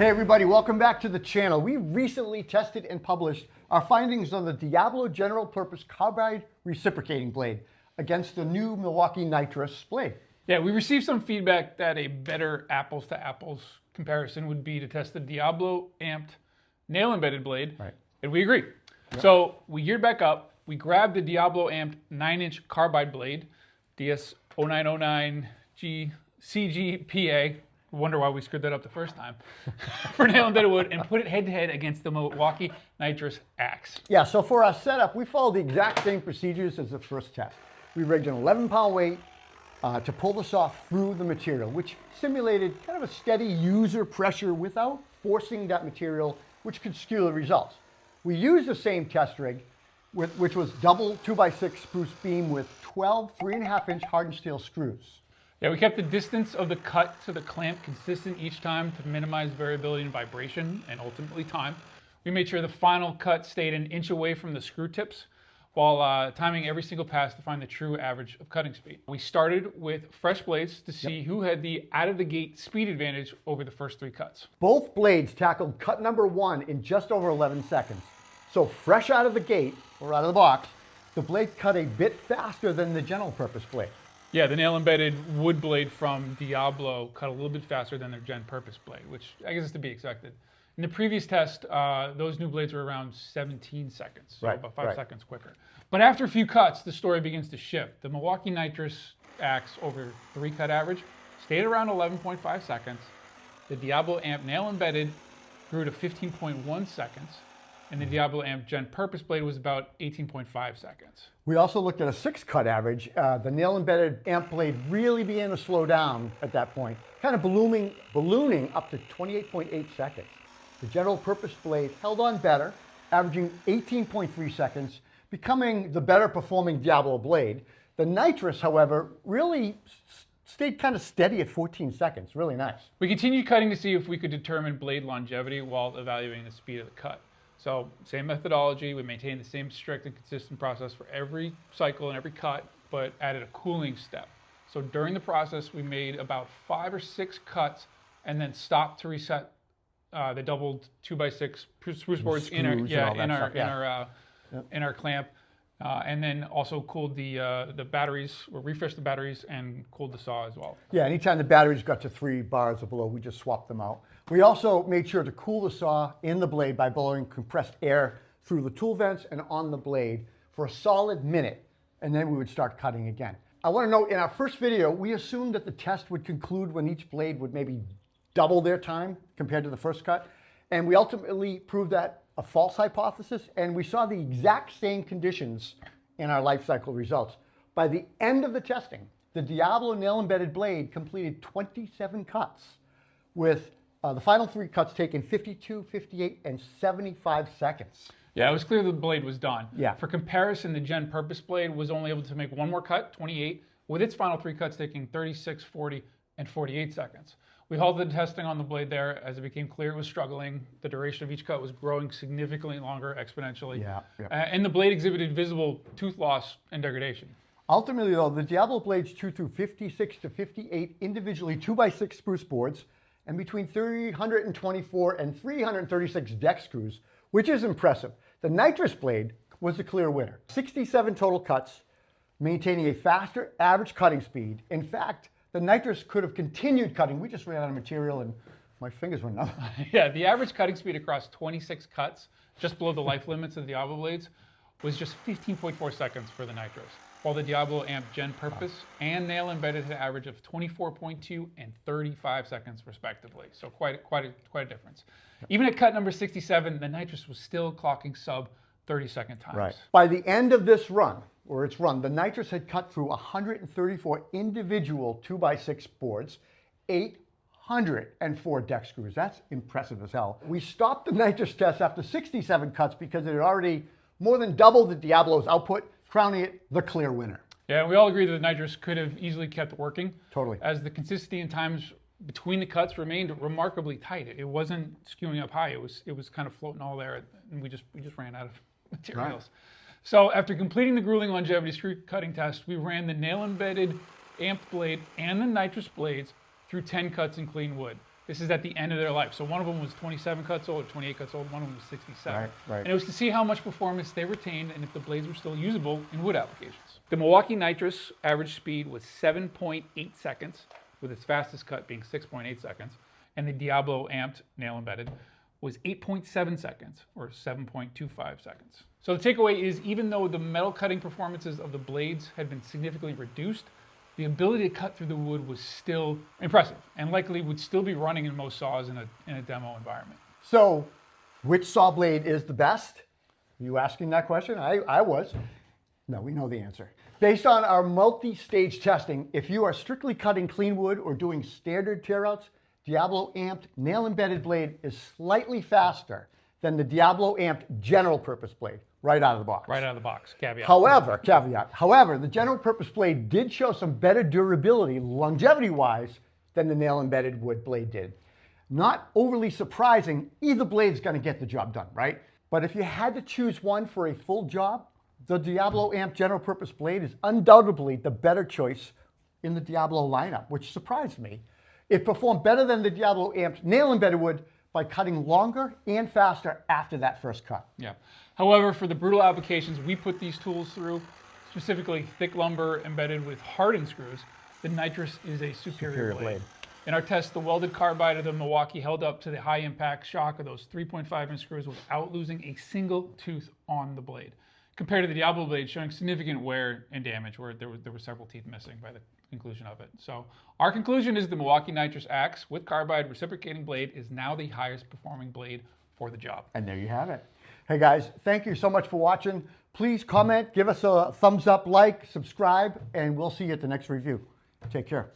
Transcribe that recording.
Hey everybody, welcome back to the channel. We recently tested and published our findings on the Diablo general purpose carbide reciprocating blade against the new Milwaukee Nitrus blade. Yeah, we received some feedback that a better apples to apples comparison would be to test the Diablo amped nail embedded blade, Right. And we agree. Yep. So we geared back up, we grabbed the Diablo amped 9-inch carbide blade, DS0909G CGPA. Wonder why we screwed that up the first time, for nail embedded wood, and put it head to head against the Milwaukee Nitrus Ax. Yeah, so for our setup, we followed the exact same procedures as the first test. We rigged an 11-pound weight to pull the saw through the material, which simulated kind of a steady user pressure without forcing that material, which could skew the results. We used the same test rig, which was double 2x6 spruce beam with 12 3.5-inch hardened steel screws. Yeah, we kept the distance of the cut to the clamp consistent each time to minimize variability in vibration and ultimately time. We made sure the final cut stayed an inch away from the screw tips while timing every single pass to find the true average of cutting speed. We started with fresh blades to see who had the out-of-the-gate speed advantage over the first 3 cuts. Both blades tackled cut number 1 in just over 11 seconds. So fresh out of the gate, or out of the box, the blade cut a bit faster than the general purpose blade. Yeah, the nail embedded wood blade from Diablo cut a little bit faster than their gen purpose blade, which I guess is to be expected. In the previous test, those new blades were around 17 seconds, so about 5 seconds quicker. But after a few cuts, the story begins to shift. The Milwaukee Nitrus Ax over 3-cut average stayed around 11.5 seconds. The Diablo amp nail embedded grew to 15.1 seconds. And the Diablo amp gen purpose blade was about 18.5 seconds. We also looked at a 6-cut average. The nail embedded amp blade really began to slow down at that point, kind of ballooning up to 28.8 seconds. The general purpose blade held on better, averaging 18.3 seconds, becoming the better performing Diablo blade. The Nitrus, however, really stayed kind of steady at 14 seconds, really nice. We continued cutting to see if we could determine blade longevity while evaluating the speed of the cut. So same methodology, we maintained the same strict and consistent process for every cycle and every cut, but added a cooling step. So during the process, we made about 5 or 6 cuts and then stopped to reset the doubled 2x6 spruce boards in our clamp, and then also cooled the batteries, or refreshed the batteries and cooled the saw as well. Yeah, anytime the batteries got to 3 bars or below, we just swapped them out. We also made sure to cool the saw in the blade by blowing compressed air through the tool vents and on the blade for a solid minute, and then we would start cutting again. I want to note, in our first video, we assumed that the test would conclude when each blade would maybe double their time compared to the first cut, and we ultimately proved that a false hypothesis, and we saw the exact same conditions in our life cycle results. By the end of the testing, the Diablo nail-embedded blade completed 27 cuts, with the final 3 cuts taken 52, 58, and 75 seconds. Yeah, it was clear the blade was done. Yeah. For comparison, the gen purpose blade was only able to make 1 more cut, 28, with its final 3 cuts taking 36, 40, and 48 seconds. We halted the testing on the blade there as it became clear it was struggling. The duration of each cut was growing significantly longer exponentially. And the blade exhibited visible tooth loss and degradation. Ultimately, though, the Diablo blades chewed through 56 to 58 individually 2x6 spruce boards and between 324 and 336 deck screws, which is impressive. The Nitrus blade was the clear winner. 67 total cuts, maintaining a faster average cutting speed. In fact, the Nitrus could have continued cutting. We just ran out of material and my fingers were numb. Yeah, the average cutting speed across 26 cuts, just below the life limits of the Diablo blades, was just 15.4 seconds for the Nitrus, while the Diablo amp gen purpose and nail embedded had an average of 24.2 and 35 seconds respectively. So quite a difference. Even at cut number 67, the Nitrus was still clocking sub 30-second times. Right. By the end of this run, or its run, the Nitrus had cut through 134 individual 2x6 boards, 804 deck screws. That's impressive as hell. We stopped the Nitrus test after 67 cuts because it had already more than doubled the Diablo's output, crowning it the clear winner. Yeah, we all agree that the Nitrus could have easily kept working. Totally. As the consistency and times between the cuts remained remarkably tight. It wasn't skewing up high. It was kind of floating all there, and we just ran out of materials. Right. So after completing the grueling longevity screw cutting test, we ran the nail embedded amped blade and the Nitrus blades through 10 cuts in clean wood. This is at the end of their life. So one of them was 27 cuts old, or 28 cuts old, one of them was 67. Right. And it was to see how much performance they retained and if the blades were still usable in wood applications. The Milwaukee Nitrus average speed was 7.8 seconds, with its fastest cut being 6.8 seconds. And the Diablo amped nail embedded was 8.7 seconds, or 7.25 seconds. So the takeaway is, even though the metal cutting performances of the blades had been significantly reduced, the ability to cut through the wood was still impressive and likely would still be running in most saws in a demo environment. So, which saw blade is the best? Are you asking that question? I was. No, we know the answer. Based on our multi-stage testing, if you are strictly cutting clean wood or doing standard tear-outs, Diablo amped nail-embedded blade is slightly faster than the Diablo amped general purpose blade, right out of the box. Right out of the box, caveat. However, the general purpose blade did show some better durability, longevity-wise, than the nail-embedded wood blade did. Not overly surprising, either blade's gonna get the job done, right? But if you had to choose one for a full job, the Diablo amped general purpose blade is undoubtedly the better choice in the Diablo lineup, which surprised me. It performed better than the Diablo amped nail-embedded wood by cutting longer and faster after that first cut. Yeah. However, for the brutal applications we put these tools through, specifically thick lumber embedded with hardened screws, the Nitrus is a superior blade. In our test, the welded carbide of the Milwaukee held up to the high impact shock of those 3.5-inch screws without losing a single tooth on the blade, compared to the Diablo blade showing significant wear and damage where there were several teeth missing by the conclusion of it. So our conclusion is the Milwaukee Nitrus Ax with carbide reciprocating blade is now the highest performing blade for the job. And there you have it. Hey guys, thank you so much for watching. Please comment, give us a thumbs up, like, subscribe, and we'll see you at the next review. Take care.